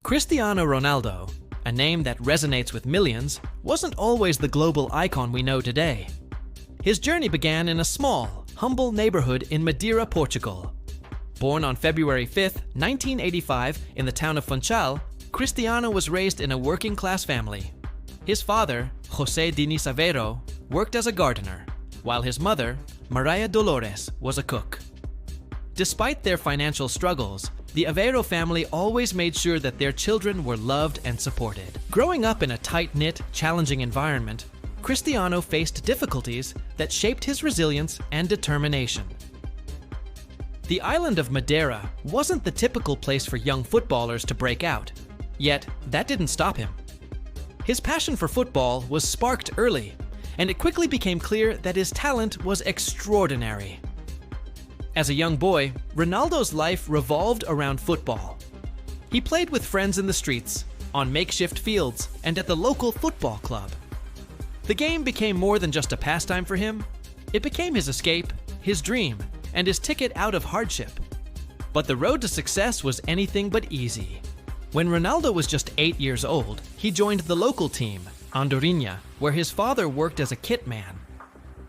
Cristiano Ronaldo, a name that resonates with millions, wasn't always the global icon we know today. His journey began in a small, humble neighborhood in Madeira, Portugal. Born on February 5, 1985, in the town of Funchal, Cristiano was raised in a working-class family. His father, José Diniz Aveiro, worked as a gardener, while his mother, Maria Dolores, was a cook. Despite their financial struggles, the Aveiro family always made sure that their children were loved and supported. Growing up in a tight-knit, challenging environment, Cristiano faced difficulties that shaped his resilience and determination. The island of Madeira wasn't the typical place for young footballers to break out, yet that didn't stop him. His passion for football was sparked early, and it quickly became clear that his talent was extraordinary. As a young boy, Ronaldo's life revolved around football. He played with friends in the streets, on makeshift fields, and at the local football club. The game became more than just a pastime for him. It became his escape, his dream, and his ticket out of hardship. But the road to success was anything but easy. When Ronaldo was just 8 years old, he joined the local team, Andorinha, where his father worked as a kit man.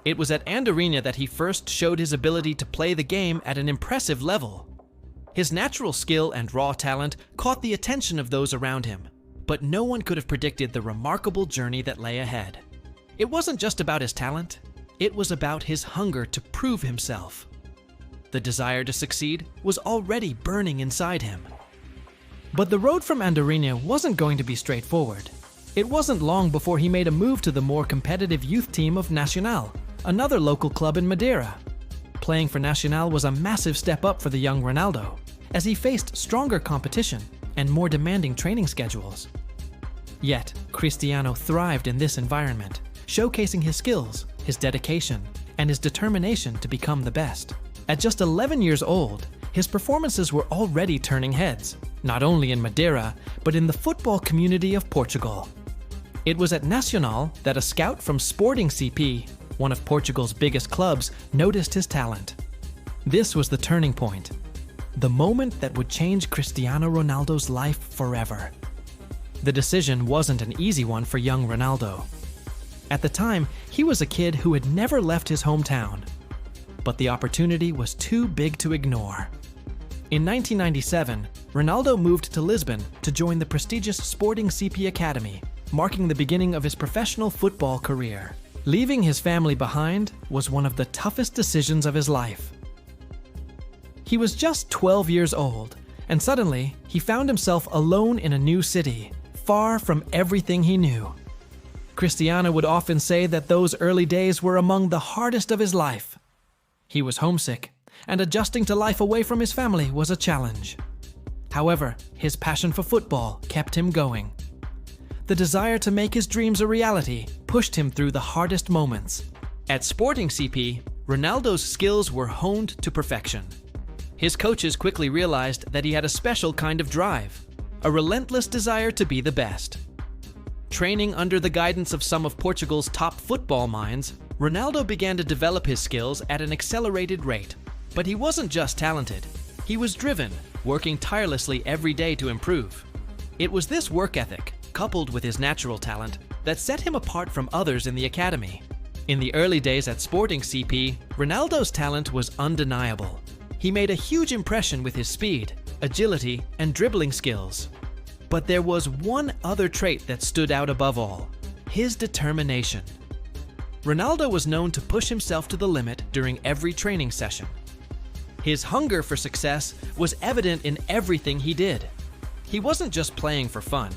It was at Andorinha that he first showed his ability to play the game at an impressive level. His natural skill and raw talent caught the attention of those around him, but no one could have predicted the remarkable journey that lay ahead. It wasn't just about his talent, it was about his hunger to prove himself. The desire to succeed was already burning inside him. But the road from Andorinha wasn't going to be straightforward. It wasn't long before he made a move to the more competitive youth team of Nacional, another local club in Madeira. Playing for Nacional was a massive step up for the young Ronaldo, as he faced stronger competition and more demanding training schedules. Yet, Cristiano thrived in this environment, showcasing his skills, his dedication, and his determination to become the best. At just 11 years old, his performances were already turning heads, not only in Madeira, but in the football community of Portugal. It was at Nacional that a scout from Sporting CP, one of Portugal's biggest clubs, noticed his talent. This was the turning point, the moment that would change Cristiano Ronaldo's life forever. The decision wasn't an easy one for young Ronaldo. At the time, he was a kid who had never left his hometown, but the opportunity was too big to ignore. In 1997, Ronaldo moved to Lisbon to join the prestigious Sporting CP Academy, marking the beginning of his professional football career. Leaving his family behind was one of the toughest decisions of his life. He was just 12 years old, and suddenly he found himself alone in a new city, far from everything he knew. Cristiano would often say that those early days were among the hardest of his life. He was homesick, and adjusting to life away from his family was a challenge. However, his passion for football kept him going. The desire to make his dreams a reality pushed him through the hardest moments. At Sporting CP, Ronaldo's skills were honed to perfection. His coaches quickly realized that he had a special kind of drive, a relentless desire to be the best. Training under the guidance of some of Portugal's top football minds, Ronaldo began to develop his skills at an accelerated rate. But he wasn't just talented. He was driven, working tirelessly every day to improve. It was this work ethic, coupled with his natural talent, that set him apart from others in the academy. In the early days at Sporting CP, Ronaldo's talent was undeniable. He made a huge impression with his speed, agility, and dribbling skills. But there was one other trait that stood out above all: his determination. Ronaldo was known to push himself to the limit during every training session. His hunger for success was evident in everything he did. He wasn't just playing for fun,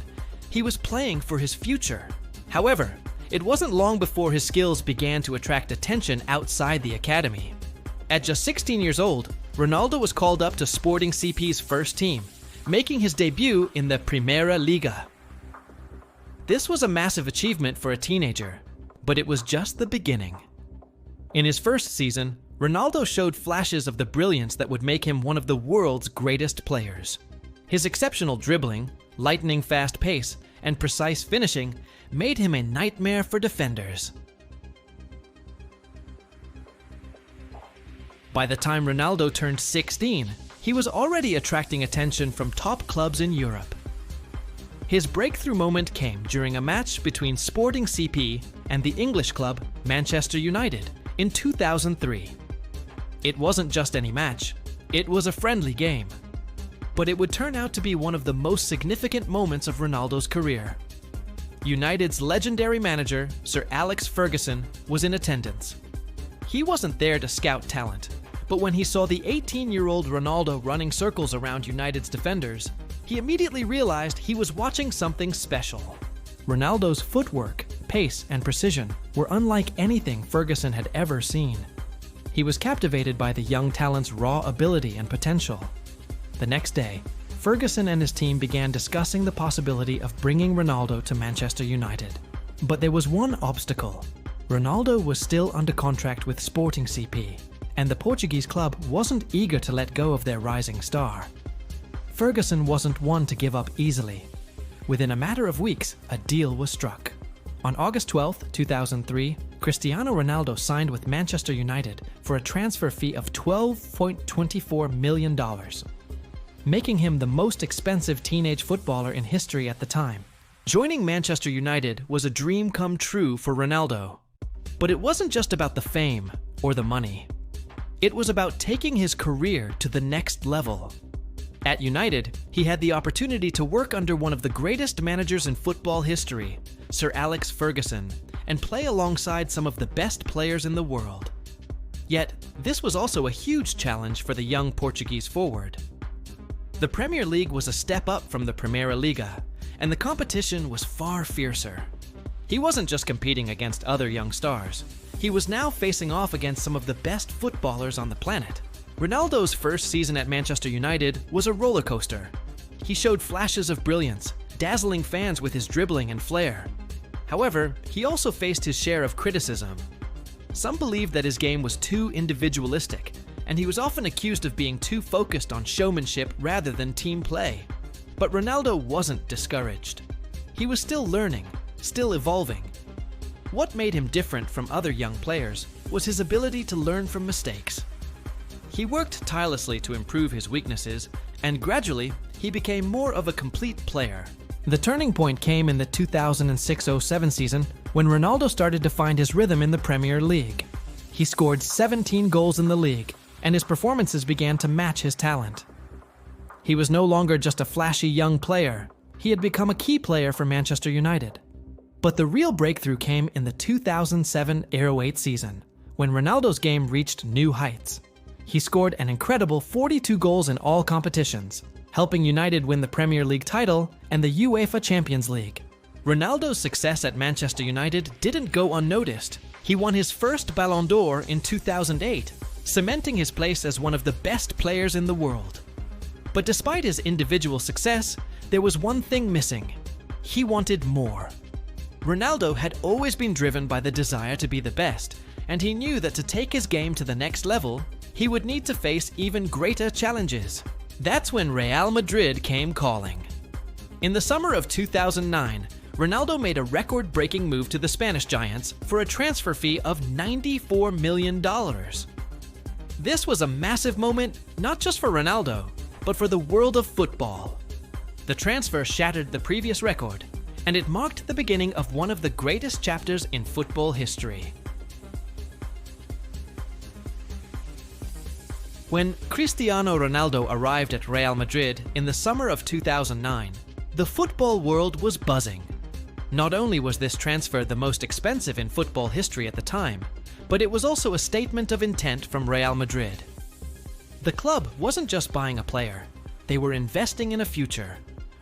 he was playing for his future. However, it wasn't long before his skills began to attract attention outside the academy. At just 16 years old, Ronaldo was called up to Sporting CP's first team, making his debut in the Primeira Liga. This was a massive achievement for a teenager, but it was just the beginning. In his first season, Ronaldo showed flashes of the brilliance that would make him one of the world's greatest players. His exceptional dribbling, lightning-fast pace, and precise finishing made him a nightmare for defenders. By the time Ronaldo turned 16, he was already attracting attention from top clubs in Europe. His breakthrough moment came during a match between Sporting CP and the English club Manchester United in 2003. It wasn't just any match, it was a friendly game. But it would turn out to be one of the most significant moments of Ronaldo's career. United's legendary manager, Sir Alex Ferguson, was in attendance. He wasn't there to scout talent, but when he saw the 18-year-old Ronaldo running circles around United's defenders, he immediately realized he was watching something special. Ronaldo's footwork, pace, and precision were unlike anything Ferguson had ever seen. He was captivated by the young talent's raw ability and potential. The next day, Ferguson and his team began discussing the possibility of bringing Ronaldo to Manchester United. But there was one obstacle. Ronaldo was still under contract with Sporting CP, and the Portuguese club wasn't eager to let go of their rising star. Ferguson wasn't one to give up easily. Within a matter of weeks, a deal was struck. On August 12, 2003, Cristiano Ronaldo signed with Manchester United for a transfer fee of $12.24 million, making him the most expensive teenage footballer in history at the time. Joining Manchester United was a dream come true for Ronaldo. But it wasn't just about the fame or the money. It was about taking his career to the next level. At United, he had the opportunity to work under one of the greatest managers in football history, Sir Alex Ferguson, and play alongside some of the best players in the world. Yet, this was also a huge challenge for the young Portuguese forward. The Premier League was a step up from the Primeira Liga, and the competition was far fiercer. He wasn't just competing against other young stars. He was now facing off against some of the best footballers on the planet. Ronaldo's first season at Manchester United was a roller coaster. He showed flashes of brilliance, dazzling fans with his dribbling and flair. However, he also faced his share of criticism. Some believed that his game was too individualistic, and he was often accused of being too focused on showmanship rather than team play. But Ronaldo wasn't discouraged. He was still learning, still evolving. What made him different from other young players was his ability to learn from mistakes. He worked tirelessly to improve his weaknesses, and gradually, he became more of a complete player. The turning point came in the 2006-07 season when Ronaldo started to find his rhythm in the Premier League. He scored 17 goals in the league, and his performances began to match his talent. He was no longer just a flashy young player. He had become a key player for Manchester United. But the real breakthrough came in the 2007-08 season, when Ronaldo's game reached new heights. He scored an incredible 42 goals in all competitions, helping United win the Premier League title and the UEFA Champions League. Ronaldo's success at Manchester United didn't go unnoticed. He won his first Ballon d'Or in 2008, cementing his place as one of the best players in the world. But despite his individual success, there was one thing missing. He wanted more. Ronaldo had always been driven by the desire to be the best, and he knew that to take his game to the next level, he would need to face even greater challenges. That's when Real Madrid came calling. In the summer of 2009, Ronaldo made a record-breaking move to the Spanish Giants for a transfer fee of $94 million. This was a massive moment, not just for Ronaldo, but for the world of football. The transfer shattered the previous record, and it marked the beginning of one of the greatest chapters in football history. When Cristiano Ronaldo arrived at Real Madrid in the summer of 2009, the football world was buzzing. Not only was this transfer the most expensive in football history at the time, but it was also a statement of intent from Real Madrid. The club wasn't just buying a player, they were investing in a future.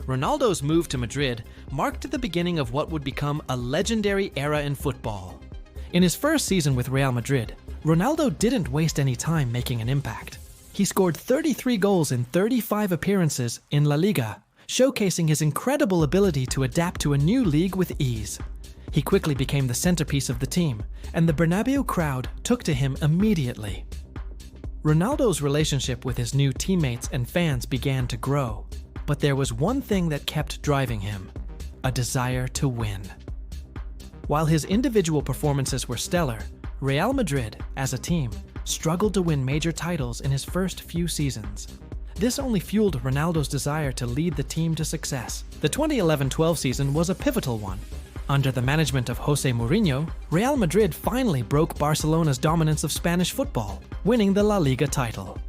Ronaldo's move to Madrid marked the beginning of what would become a legendary era in football. In his first season with Real Madrid, Ronaldo didn't waste any time making an impact. He scored 33 goals in 35 appearances in La Liga, showcasing his incredible ability to adapt to a new league with ease. He quickly became the centerpiece of the team, and the Bernabeu crowd took to him immediately. Ronaldo's relationship with his new teammates and fans began to grow, but there was one thing that kept driving him: a desire to win. While his individual performances were stellar, Real Madrid, as a team, struggled to win major titles in his first few seasons. This only fueled Ronaldo's desire to lead the team to success. The 2011-12 season was a pivotal one. Under the management of Jose Mourinho, Real Madrid finally broke Barcelona's dominance of Spanish football, winning the La Liga title.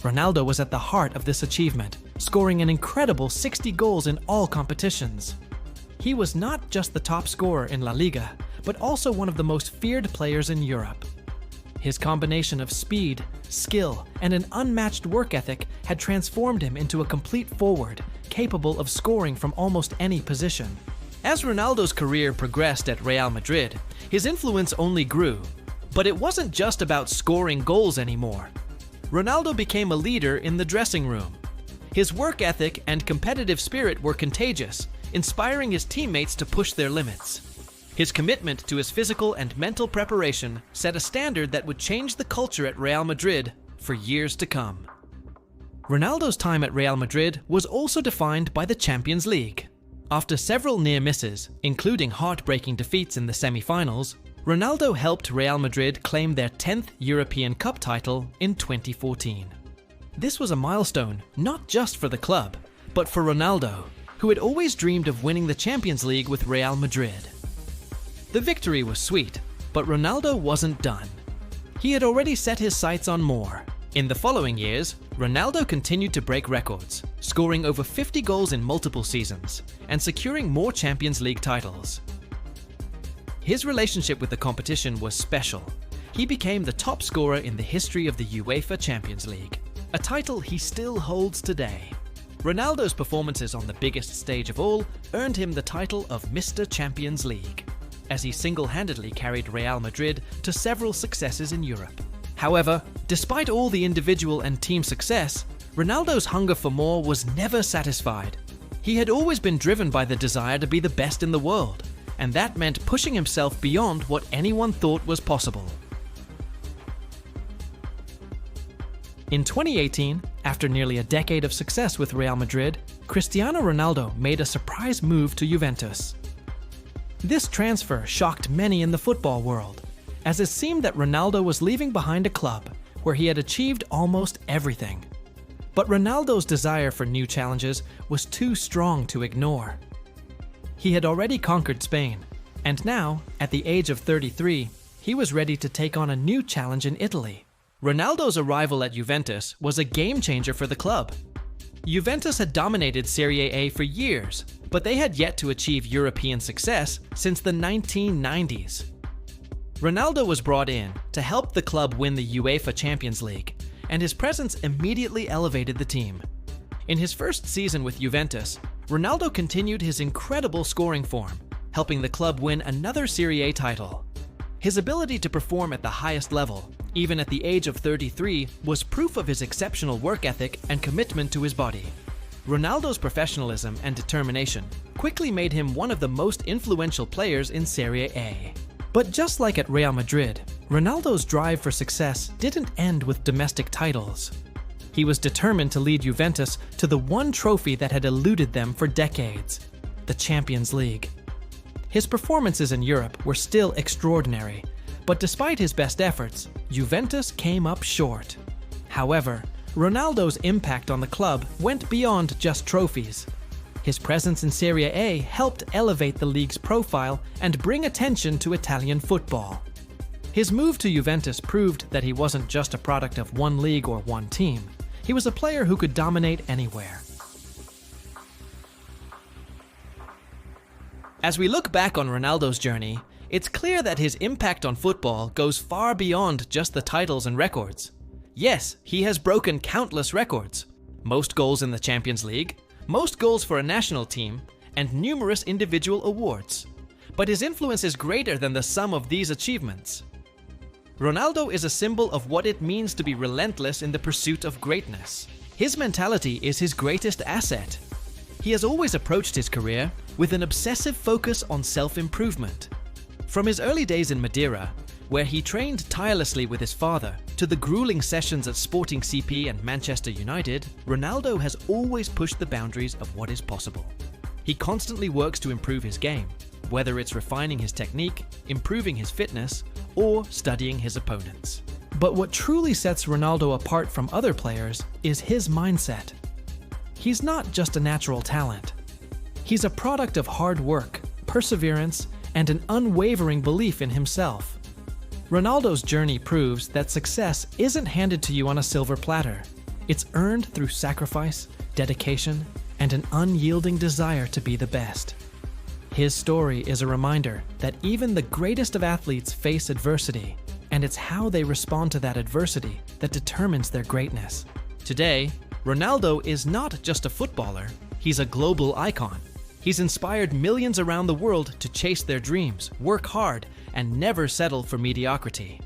Ronaldo was at the heart of this achievement, scoring an incredible 60 goals in all competitions. He was not just the top scorer in La Liga, but also one of the most feared players in Europe. His combination of speed, skill, and an unmatched work ethic had transformed him into a complete forward, capable of scoring from almost any position. As Ronaldo's career progressed at Real Madrid, his influence only grew. But it wasn't just about scoring goals anymore. Ronaldo became a leader in the dressing room. His work ethic and competitive spirit were contagious, inspiring his teammates to push their limits. His commitment to his physical and mental preparation set a standard that would change the culture at Real Madrid for years to come. Ronaldo's time at Real Madrid was also defined by the Champions League. After several near misses, including heartbreaking defeats in the semi-finals, Ronaldo helped Real Madrid claim their 10th European Cup title in 2014. This was a milestone not just for the club, but for Ronaldo, who had always dreamed of winning the Champions League with Real Madrid. The victory was sweet, but Ronaldo wasn't done. He had already set his sights on more. In the following years, Ronaldo continued to break records, scoring over 50 goals in multiple seasons and securing more Champions League titles. His relationship with the competition was special. He became the top scorer in the history of the UEFA Champions League, a title he still holds today. Ronaldo's performances on the biggest stage of all earned him the title of Mr. Champions League, as he single-handedly carried Real Madrid to several successes in Europe. However, despite all the individual and team success, Ronaldo's hunger for more was never satisfied. He had always been driven by the desire to be the best in the world, and that meant pushing himself beyond what anyone thought was possible. In 2018, after nearly a decade of success with Real Madrid, Cristiano Ronaldo made a surprise move to Juventus. This transfer shocked many in the football world, as it seemed that Ronaldo was leaving behind a club where he had achieved almost everything. But Ronaldo's desire for new challenges was too strong to ignore. He had already conquered Spain, and now, at the age of 33, he was ready to take on a new challenge in Italy. Ronaldo's arrival at Juventus was a game-changer for the club. Juventus had dominated Serie A for years, but they had yet to achieve European success since the 1990s. Ronaldo was brought in to help the club win the UEFA Champions League, and his presence immediately elevated the team. In his first season with Juventus, Ronaldo continued his incredible scoring form, helping the club win another Serie A title. His ability to perform at the highest level, even at the age of 33, was proof of his exceptional work ethic and commitment to his body. Ronaldo's professionalism and determination quickly made him one of the most influential players in Serie A. But just like at Real Madrid, Ronaldo's drive for success didn't end with domestic titles. He was determined to lead Juventus to the one trophy that had eluded them for decades, the Champions League. His performances in Europe were still extraordinary, but despite his best efforts, Juventus came up short. However, Ronaldo's impact on the club went beyond just trophies. His presence in Serie A helped elevate the league's profile and bring attention to Italian football. His move to Juventus proved that he wasn't just a product of one league or one team. He was a player who could dominate anywhere. As we look back on Ronaldo's journey, it's clear that his impact on football goes far beyond just the titles and records. Yes, he has broken countless records. Most goals in the Champions League, most goals for a national team, and numerous individual awards. But his influence is greater than the sum of these achievements. Ronaldo is a symbol of what it means to be relentless in the pursuit of greatness. His mentality is his greatest asset. He has always approached his career with an obsessive focus on self-improvement. From his early days in Madeira, where he trained tirelessly with his father, to the grueling sessions at Sporting CP and Manchester United, Ronaldo has always pushed the boundaries of what is possible. He constantly works to improve his game, whether it's refining his technique, improving his fitness, or studying his opponents. But what truly sets Ronaldo apart from other players is his mindset. He's not just a natural talent. He's a product of hard work, perseverance, and an unwavering belief in himself. Ronaldo's journey proves that success isn't handed to you on a silver platter. It's earned through sacrifice, dedication, and an unyielding desire to be the best. His story is a reminder that even the greatest of athletes face adversity, and it's how they respond to that adversity that determines their greatness. Today, Ronaldo is not just a footballer, he's a global icon. He's inspired millions around the world to chase their dreams, work hard, and never settle for mediocrity.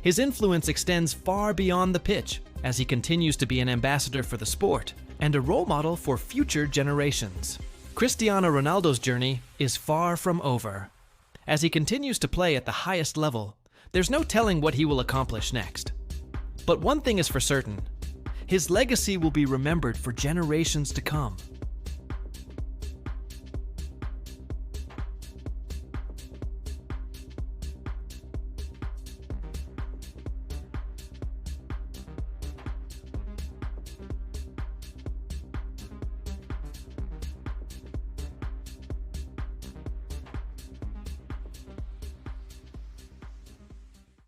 His influence extends far beyond the pitch, as he continues to be an ambassador for the sport and a role model for future generations. Cristiano Ronaldo's journey is far from over. As he continues to play at the highest level, there's no telling what he will accomplish next. But one thing is for certain, his legacy will be remembered for generations to come.